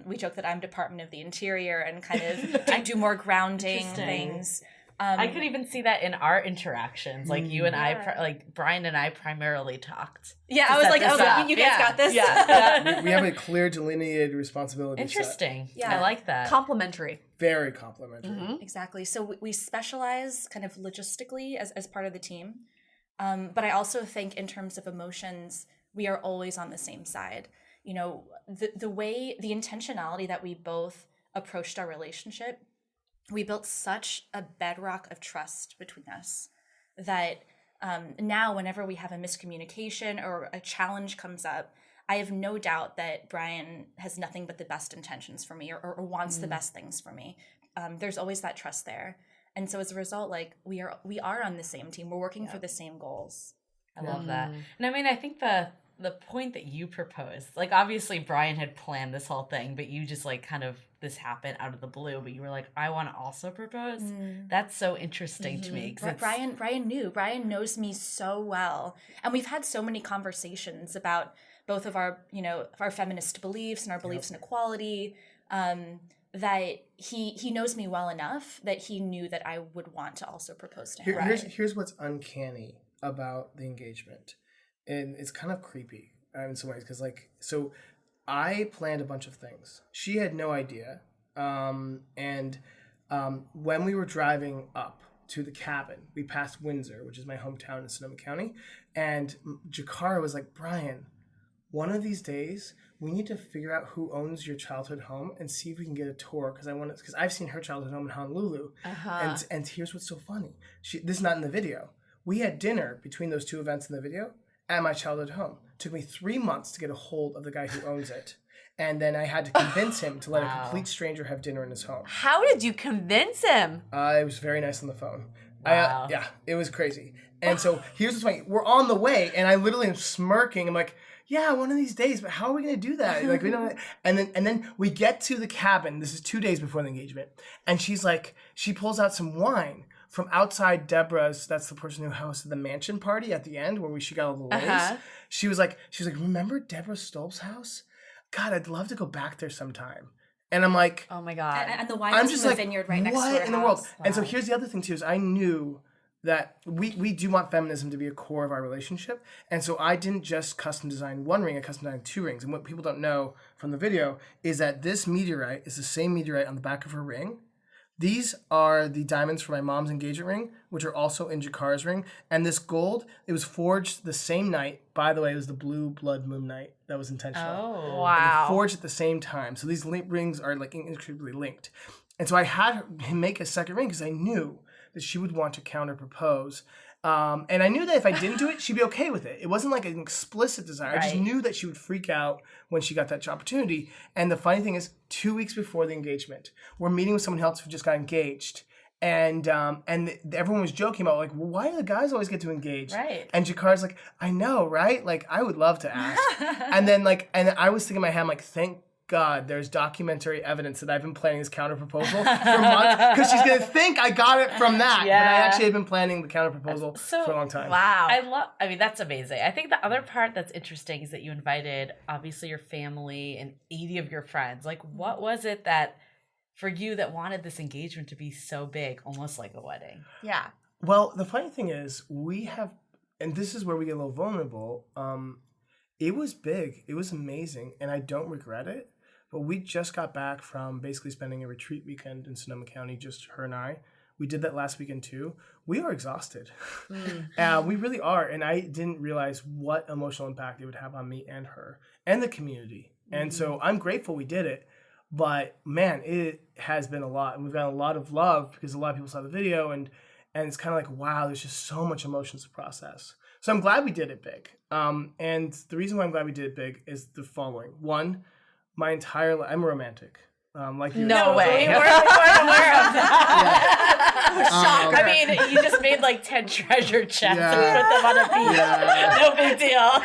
We joke that I'm Department of the Interior and kind of do more grounding things. I could even see that in our interactions. Like you and I, like Brian and I primarily talked. Yeah, I was like, you guys got this. Yeah. We have a clear delineated responsibility Interesting. set. Yeah. I like that. Complementary. Very complimentary. Mm-hmm. Exactly. So we specialize kind of logistically as part of the team. But I also think in terms of emotions, we are always on the same side. You know, the intentionality that we both approached our relationship, we built such a bedrock of trust between us that now whenever we have a miscommunication or a challenge comes up, I have no doubt that Brian has nothing but the best intentions for me or wants the best things for me. There's always that trust there. And so as a result, like we are on the same team. We're working for the same goals. I love that. And I mean, I think the point that you proposed, like obviously Brian had planned this whole thing, but you just like kind of this happened out of the blue, but you were like, I want to also propose. That's so interesting to me. Brian knew. Brian knows me so well. And we've had so many conversations about both of our feminist beliefs and our beliefs in equality, that he knows me well enough that he knew that I would want to also propose to him. Here's what's uncanny about the engagement. And it's kind of creepy in some ways because so I planned a bunch of things. She had no idea. And when we were driving up to the cabin, we passed Windsor, which is my hometown in Sonoma County. And Jakara was like, Brian, one of these days, we need to figure out who owns your childhood home and see if we can get a tour because I've seen her childhood home in Honolulu. And here's what's so funny. This is not in the video. We had dinner between those two events in the video at my childhood home. It took me 3 months to get a hold of the guy who owns it. And then I had to convince him to let a complete stranger have dinner in his home. How did you convince him? It was very nice on the phone. Wow. Yeah, it was crazy. And so here's what's funny. We're on the way, and I literally am smirking. I'm like, yeah, one of these days, but how are we going to do that? Like, we don't. And then we get to the cabin. This is 2 days before the engagement. And she's like, she pulls out some wine from outside Deborah's. That's the person who hosted the mansion party at the end where she got all the lace. She was like, remember Deborah Stolp's house? God, I'd love to go back there sometime. And I'm like, oh my God. And the wine was from the vineyard right next to her what in the house. world? Wow. And so here's the other thing too, is I knew that we do want feminism to be a core of our relationship. And so I didn't just custom design one ring, I custom designed 2 rings. And what people don't know from the video is that this meteorite is the same meteorite on the back of her ring. These are the diamonds for my mom's engagement ring, which are also in Jakara's ring. And this gold, it was forged the same night. By the way, it was the blue blood moon night. That was intentional. Oh, wow. Forged at the same time. So these rings are like inextricably linked. And so I had him make a second ring because I knew that she would want to counter propose. And I knew that if I didn't do it, she'd be okay with it. It wasn't like an explicit desire. I just knew that she would freak out when she got that opportunity. And the funny thing is, 2 weeks before the engagement, we're meeting with someone else who just got engaged. And everyone was joking about like, well, why do the guys always get to engage? Right. And Jakara's like, I know, right? Like, I would love to ask. and I was thinking in my head, I'm like, thank God, there's documentary evidence that I've been planning this counter proposal for months because she's gonna think I got it from that. Yeah. But I actually have been planning the counter proposal for a long time. Wow. I mean, that's amazing. I think the other part that's interesting is that you invited obviously your family and 80 of your friends. Like, what was it that for you that wanted this engagement to be so big, almost like a wedding? Yeah. Well, the funny thing is, we have, and this is where we get a little vulnerable. It was big. It was amazing, and I don't regret it. But we just got back from basically spending a retreat weekend in Sonoma County, just her and I. We did that last weekend too. We are exhausted. We really are. And I didn't realize what emotional impact it would have on me and her and the community. And so I'm grateful we did it. But man, it has been a lot, and we've got a lot of love because a lot of people saw the video, and it's kind of like, wow, there's just so much emotions to process. So I'm glad we did it big. And the reason why I'm glad we did it big is the following. One, my entire life, I'm a romantic. Like you. No way. We weren't aware of that. I mean, you just made like 10 treasure chests and put them on a beach. Yeah. No big deal.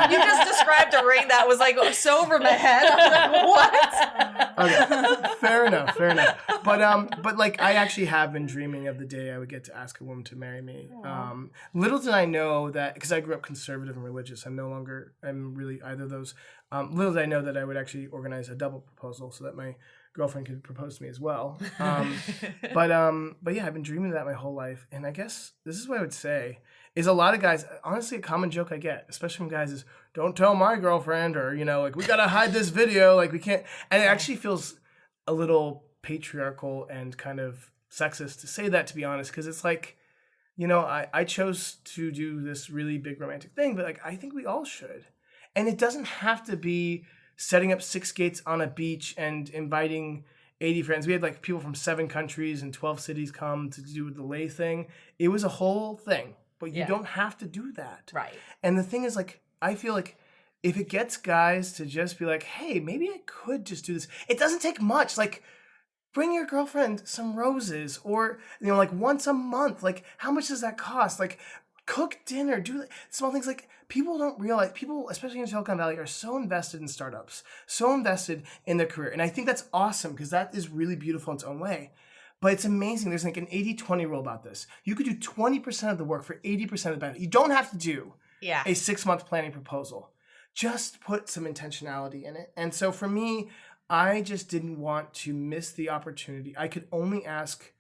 You just described a ring that was like so over my head. I was like, what? Okay. Fair enough. But like I actually have been dreaming of the day I would get to ask a woman to marry me. Little did I know that, because I grew up conservative and religious, I'm really either of those. Little did I know that I would actually organize a double proposal so that my girlfriend could propose to me as well. But yeah, I've been dreaming of that my whole life. And I guess this is what I would say is a lot of guys, honestly, a common joke I get, especially from guys, is don't tell my girlfriend, or, like we got to hide this video. Like we can't. And it actually feels a little patriarchal and kind of sexist to say that, to be honest, because it's like, I chose to do this really big romantic thing, but like, I think we all should. And it doesn't have to be setting up 6 gates on a beach and inviting 80 friends. We had like people from 7 countries and 12 cities come to do the lay thing. It was a whole thing, but you don't have to do that. Right. And the thing is, like, I feel like if it gets guys to just be like, hey, maybe I could just do this. It doesn't take much. Like, bring your girlfriend some roses, or, like once a month. Like, how much does that cost? Like, cook dinner, do small things. Like, people don't realize, people, especially in Silicon Valley, are so invested in startups, so invested in their career. And I think that's awesome, because that is really beautiful in its own way. But it's amazing. There's like an 80-20 rule about this. You could do 20% of the work for 80% of the benefit. You don't have to do a 6-month planning proposal. Just put some intentionality in it. And so for me, I just didn't want to miss the opportunity. I could only ask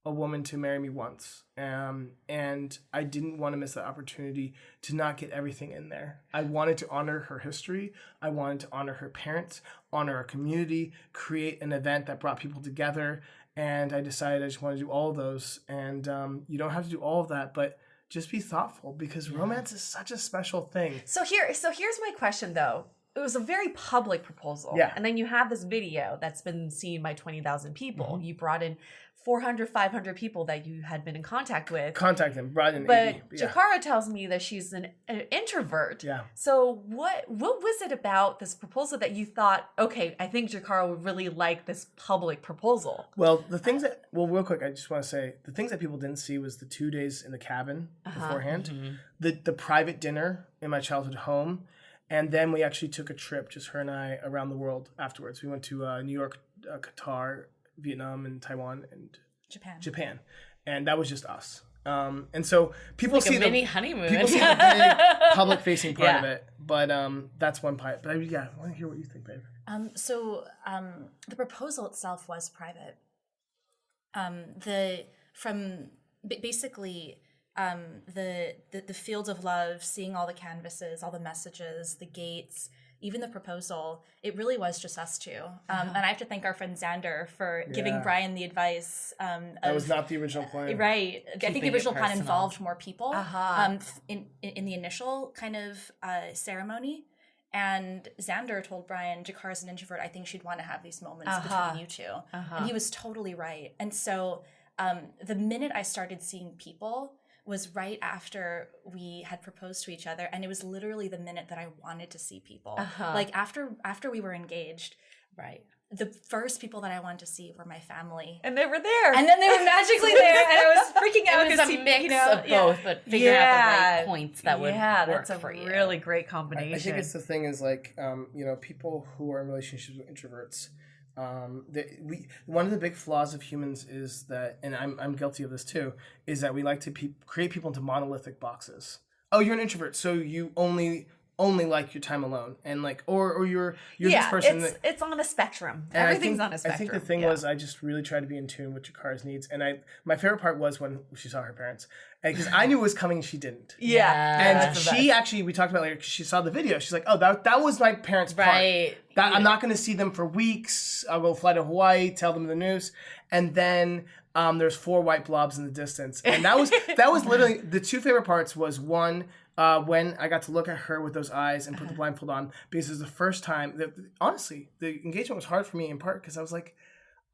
a woman to marry me once. And I didn't want to miss that opportunity to not get everything in there. I wanted to honor her history. I wanted to honor her parents, honor our community, create an event that brought people together. And I decided I just want to do all of those. And you don't have to do all of that, but just be thoughtful, because romance is such a special thing. So here's my question, though. It was a very public proposal. Yeah. And then you have this video that's been seen by 20,000 people. Mm-hmm. You brought in 400, 500 people that you had been in contact with. Brought in But 80. Yeah. Jakara tells me that she's an introvert. Yeah. So what was it about this proposal that you thought, okay, I think Jakara would really like this public proposal? Well, real quick, I just want to say, the things that people didn't see was the 2 days in the cabin beforehand, the private dinner in my childhood home, and then we actually took a trip, just her and I, around the world afterwards. We went to New York, Qatar, Vietnam, and Taiwan, and Japan. And that was just us. And so people see a mini honeymoon. People see the big public-facing part of it, but that's one part. But I want to hear what you think, babe. So the proposal itself was private. The field of love, seeing all the canvases, all the messages, the gates, even the proposal, it really was just us two. And I have to thank our friend Xander for giving Brian the advice. That was not the original plan. Right. I think the original plan involved more people in the initial kind of ceremony. And Xander told Brian, Jakara's an introvert. I think she'd want to have these moments between you two. And he was totally right. And so the minute I started seeing people was right after we had proposed to each other. And it was literally the minute that I wanted to see people. Like after we were engaged, right? The first people that I wanted to see were my family. And they were there. And then they were magically there. And I was freaking out. It was a mix of both, but figuring out the right points that would work for you. That's a really great combination. I think it's the thing is like, people who are in relationships with introverts, one of the big flaws of humans is that, and I'm guilty of this too, is that we like to create people into monolithic boxes. Oh, you're an introvert, so you only like your time alone, and like, or you're this person. It's on a spectrum. Everything's on a spectrum. I think the thing was, I just really tried to be in tune with Jakara's needs, and my favorite part was when she saw her parents, because I knew it was coming and she didn't. Yeah, and she actually, we talked about later, because she saw the video. She's like, oh, that was my parents' part. Right. I'm not going to see them for weeks. I'll go fly to Hawaii, tell them the news, and then there's 4 white blobs in the distance, and that was literally the 2 favorite parts. Was one, when I got to look at her with those eyes and put the blindfold on, because it was the first time that, honestly, the engagement was hard for me in part because I was like,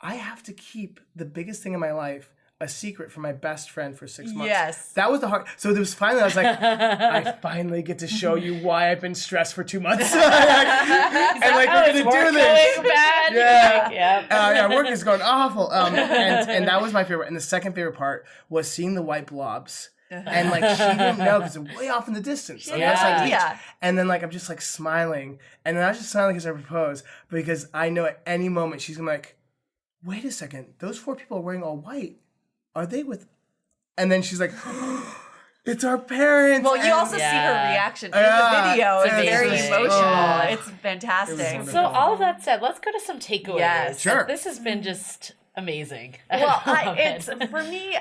I have to keep the biggest thing in my life a secret from my best friend for 6 months. Yes. That was the hard. So there was finally, I was like, I finally get to show you why I've been stressed for 2 months. and like, we're going to do this. Bad. Yeah. Like, yep. Yeah, work is going awful. And that was my favorite. And the second favorite part was seeing the white blobs. And like, she didn't know because they're way off in the distance. On the other side of the beach. And then like, I'm just like smiling. And then I was just smiling because I proposed. Because I know at any moment she's going to be like, wait a second, those 4 people are wearing all white. Are they with? And then she's like, it's our parents. Well, you also see her reaction in the video. It's very emotional. It's fantastic. So all of that said, let's go to some takeaways. Yes. Sure. This has been just amazing. Well, for me,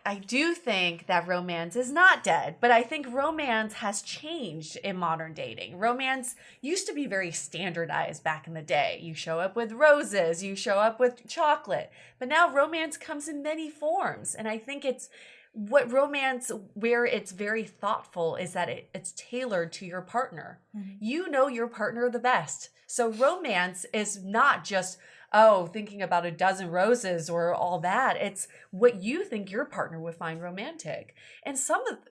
I do think that romance is not dead, but I think romance has changed in modern dating. Romance used to be very standardized back in the day. You show up with roses, you show up with chocolate, but now romance comes in many forms. And I think it's what romance, where it's very thoughtful, is that it's tailored to your partner. Mm-hmm. You know your partner the best. So romance is not just, thinking about a dozen roses or all that. It's what you think your partner would find romantic. And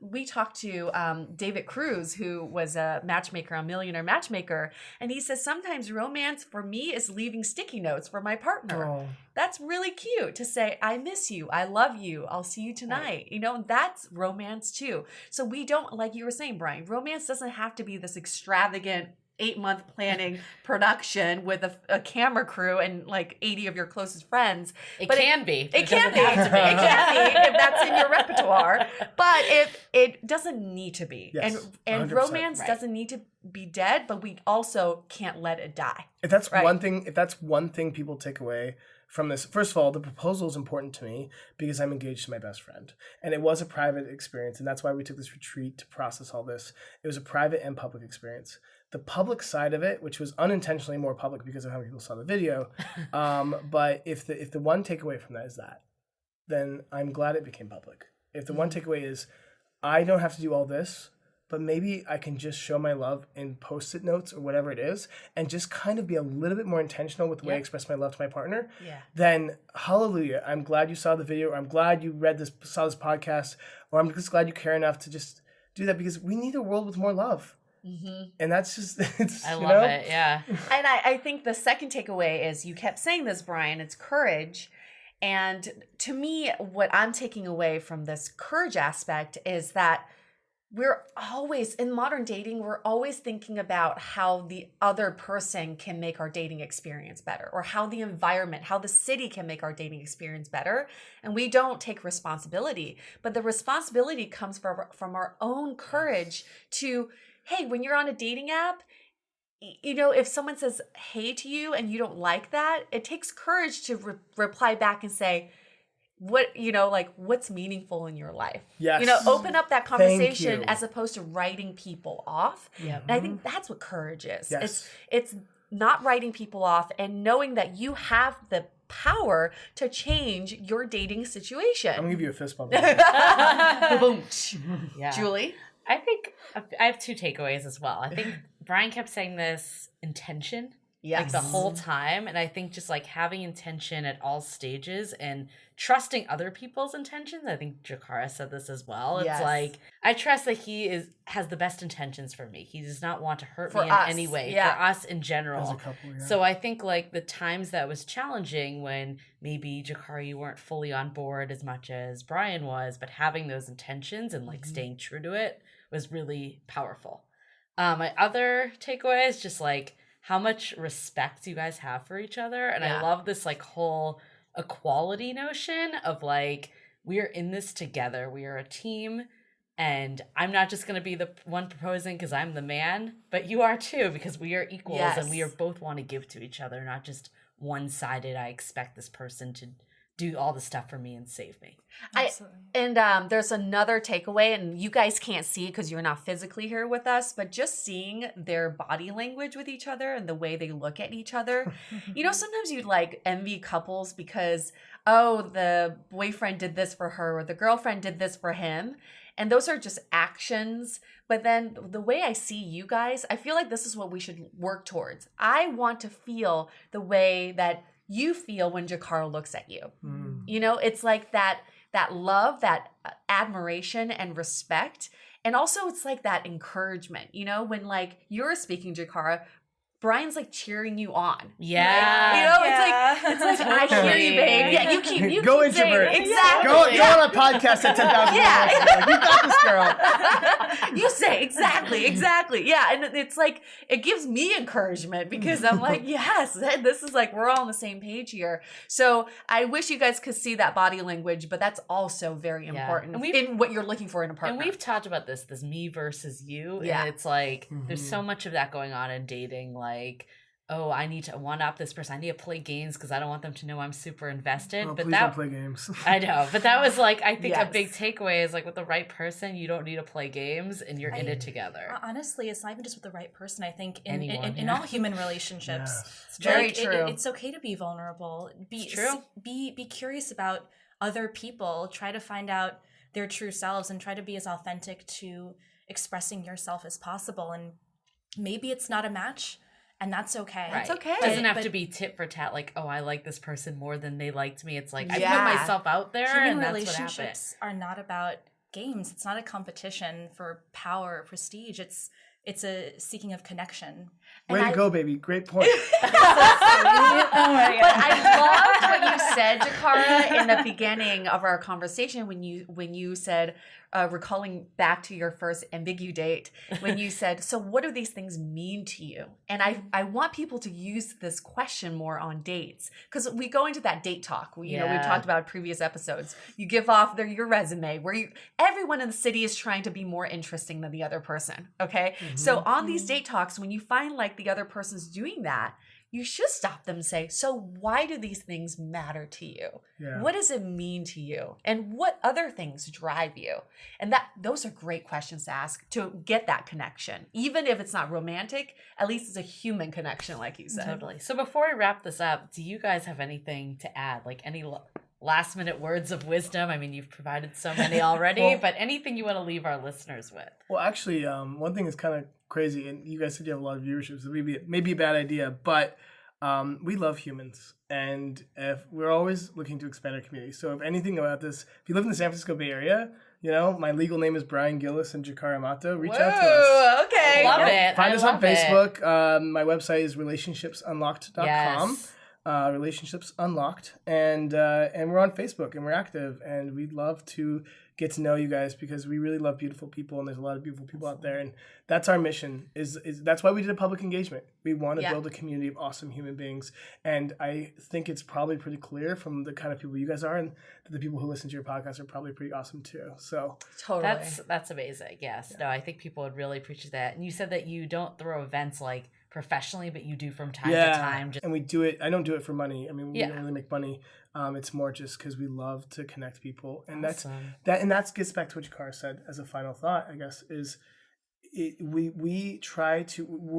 we talked to David Cruz, who was a matchmaker on Millionaire Matchmaker, and he says sometimes romance for me is leaving sticky notes for my partner. Oh. That's really cute to say, I miss you, I love you, I'll see you tonight. Right. That's romance too. So we don't, like you were saying, Brian, romance doesn't have to be this extravagant 8-month planning production with a camera crew and like 80 of your closest friends. It can be. It can be. It can be if that's in your repertoire. But it doesn't need to be. Yes, and romance doesn't need to be dead, but we also can't let it die. If that's one thing people take away from this, first of all, the proposal is important to me because I'm engaged to my best friend. And it was a private experience, and that's why we took this retreat to process all this. It was a private and public experience. The public side of it, which was unintentionally more public because of how many people saw the video, but if the one takeaway from that is that, then I'm glad it became public. If the one takeaway is, I don't have to do all this, but maybe I can just show my love in Post-it notes or whatever it is, and just kind of be a little bit more intentional with the way I express my love to my partner, then hallelujah. I'm glad you saw the video, or I'm glad you saw this podcast, or I'm just glad you care enough to just do that, because we need a world with more love. Mm-hmm. And that's just, I love it. Yeah. And I think the second takeaway is, you kept saying this, Brian, it's courage. And to me, what I'm taking away from this courage aspect is that we're always, in modern dating, we're always thinking about how the other person can make our dating experience better, or how the environment, how the city can make our dating experience better. And we don't take responsibility. But the responsibility comes from our own courage to, hey, when you're on a dating app, if someone says hey to you and you don't like that, it takes courage to reply back and say, what's meaningful in your life? Yes. Open up that conversation as opposed to writing people off. Yep. And I think that's what courage is. Yes. It's not writing people off and knowing that you have the power to change your dating situation. I'm going to give you a fist bump. Yeah. Julie? I think I have 2 takeaways as well. I think Brian kept saying this intention. Yes. Like the whole time. And I think just like having intention at all stages and trusting other people's intentions. I think Jakara said this as well. It's like, I trust that he has the best intentions for me. He does not want to hurt me in any way, for us in general. As a couple, yeah. So I think like the times that was challenging when maybe Jakara, you weren't fully on board as much as Brian was, but having those intentions and like staying true to it was really powerful. My other takeaway is just like, how much respect you guys have for each other. And I love this like whole equality notion of like, we are in this together. We are a team. And I'm not just going to be the one proposing because I'm the man, but you are too, because we are equals and we are both want to give to each other, not just one-sided. I expect this person to do all the stuff for me and save me. There's another takeaway, and you guys can't see it because you're not physically here with us, but just seeing their body language with each other and the way they look at each other. Sometimes you'd like envy couples because, the boyfriend did this for her or the girlfriend did this for him. And those are just actions. But then the way I see you guys, I feel like this is what we should work towards. I want to feel the way that you feel when Jakara looks at you. You know, it's like that love, that admiration and respect. And also it's like that encouragement, you know, when like you're speaking, Jakara, Brian's like cheering you on. Yeah. Right? You know, it's like I hear you, babe. Yeah, you keep Go keep saying introvert. it. Exactly. Go on a podcast at 10,000. Yeah. You got this, girl. You say exactly. Yeah, and it's like it gives me encouragement because I'm like, yes, this is like we're all on the same page here. So I wish you guys could see that body language, but that's also very important in what you're looking for in a partner. And we've talked about this me versus you. Yeah. And it's like there's so much of that going on in dating. Like, oh, I need to one up this person. I need to play games because I don't want them to know I'm super invested. Oh, but please don't play games. I know, but that was like I think a big takeaway is like with the right person, you don't need to play games, and you're in it together. Honestly, it's not even just with the right person. I think in Anyone, in all human relationships, It's very like, true. It's okay to be vulnerable. It's true. Be curious about other people. Try to find out their true selves and try to be as authentic to expressing yourself as possible. And maybe it's not a match. And that's okay. That's okay. It doesn't have to be tit for tat, like, oh, I like this person more than they liked me. It's like I put myself out there, Human and that's what happened. relationships are not about games. It's not a competition for power or prestige. It's a seeking of connection. Way to go, baby. Great point. But I loved what you said, Jakara, in the beginning of our conversation when you said, recalling back to your first ambigu date, when you said, so what do these things mean to you? And I want people to use this question more on dates because we go into that date talk. We talked about previous episodes. You give off your resume where everyone in the city is trying to be more interesting than the other person. Okay. So on these date talks, when you find like the other person's doing that, you should stop them and say, so why do these things matter to you? Yeah. What does it mean to you? And what other things drive you? And those are great questions to ask to get that connection. Even if it's not romantic, at least it's a human connection, like you said. Totally. So before we wrap this up, do you guys have anything to add? Like any last minute words of wisdom? I mean, you've provided so many already, but anything you want to leave our listeners with? Well, actually, one thing is kind of crazy, and you guys said you have a lot of viewership, so maybe a bad idea, but we love humans, and if we're always looking to expand our community. So if anything about this, if you live in the San Francisco Bay Area, you know, my legal name is Brian Gillis and Jakara Mato. Reach out to us. Okay. Love it. Find us on Facebook. It. My website is relationshipsunlocked.com. Yes. Relationships Unlocked, and we're on Facebook, and we're active, and we'd love to get to know you guys because we really love beautiful people, and there's a lot of beautiful people out there, and that's our mission. Is that's why we did a public engagement. We want to build a community of awesome human beings, and I think it's probably pretty clear from the kind of people you guys are, and that the people who listen to your podcast are probably pretty awesome too. So totally, that's amazing. Yes, no, I think people would really appreciate that. And you said that you don't throw events like professionally, but you do from time to time. And we do it. I don't do it for money. I mean, we don't really make money. It's more just because we love to connect people, and that gets back to what Jakara said as a final thought. I guess we're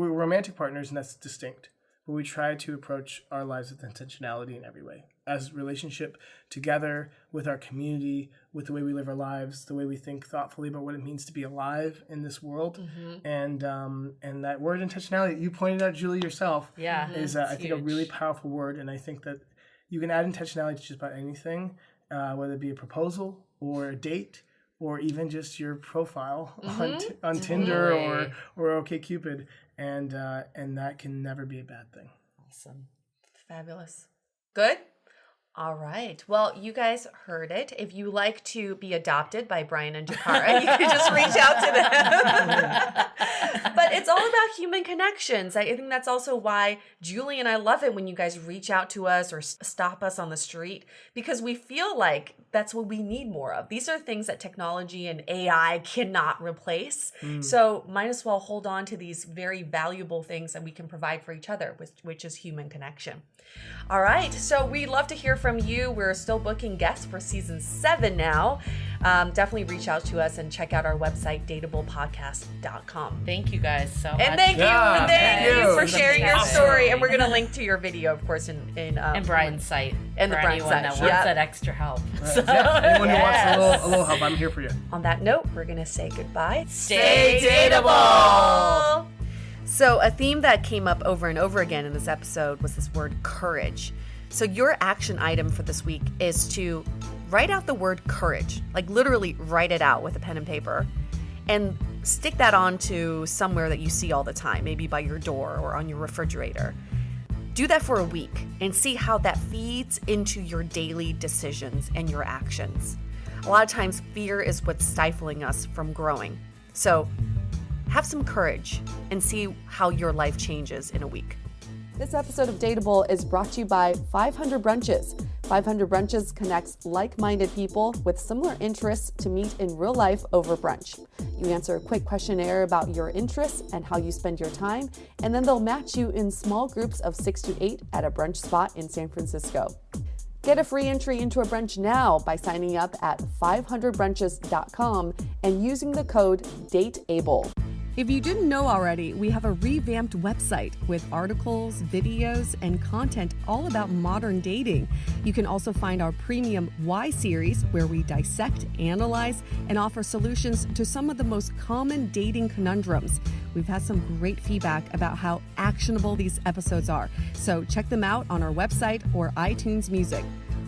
romantic partners, and that's distinct. But we try to approach our lives with intentionality in every way, as relationship together with our community, with the way we live our lives, the way we think thoughtfully about what it means to be alive in this world, and that word intentionality you pointed out, Julie, yourself, is I think a really powerful word, and I think that you can add intentionality to just about anything, whether it be a proposal or a date, or even just your profile on Tinder or OkCupid, and that can never be a bad thing. Awesome. Fabulous. Good? All right. Well, you guys heard it. If you like to be adopted by Brian and Jakara, you can just reach out to them. But it's all about human connections. I think that's also why Julie and I love it when you guys reach out to us or stop us on the street, because we feel like that's what we need more of. These are things that technology and AI cannot replace. So might as well hold on to these very valuable things that we can provide for each other, which is human connection. All right. So we love to hear from you. We're still booking guests for season 7 now. Definitely reach out to us and check out our website, dateablepodcast.com. Thank you guys so much. And thank you for sharing your story. And we're we're gonna link to your video, of course, in Brian's site. And the Brian's anyone site. that wants that extra help. So, anyone who wants a little help, I'm here for you. On that note, we're gonna say goodbye. Stay dateable! So a theme that came up over and over again in this episode was this word courage. So your action item for this week is to write out the word courage, like literally write it out with a pen and paper, and stick that onto somewhere that you see all the time, maybe by your door or on your refrigerator. Do that for a week and see how that feeds into your daily decisions and your actions. A lot of times, fear is what's stifling us from growing. So have some courage and see how your life changes in a week. This episode of Dateable is brought to you by 500 Brunches. 500 Brunches connects like-minded people with similar interests to meet in real life over brunch. You answer a quick questionnaire about your interests and how you spend your time, and then they'll match you in small groups of 6 to 8 at a brunch spot in San Francisco. Get a free entry into a brunch now by signing up at 500brunches.com and using the code DATEABLE. If you didn't know already, we have a revamped website with articles, videos, and content all about modern dating. You can also find our premium Why series, where we dissect, analyze, and offer solutions to some of the most common dating conundrums. We've had some great feedback about how actionable these episodes are, so check them out on our website or iTunes Music.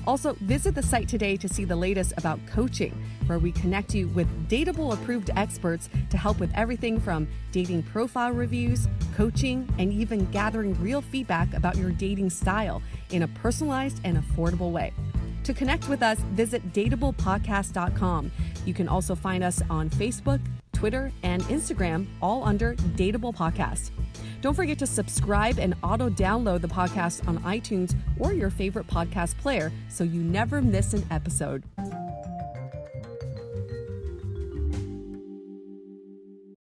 Also, visit the site today to see the latest about coaching, where we connect you with Dateable-approved experts to help with everything from dating profile reviews, coaching, and even gathering real feedback about your dating style in a personalized and affordable way. To connect with us, visit dateablepodcast.com. You can also find us on Facebook, Twitter, and Instagram, all under Dateable Podcast. Don't forget to subscribe and auto-download the podcast on iTunes or your favorite podcast player so you never miss an episode.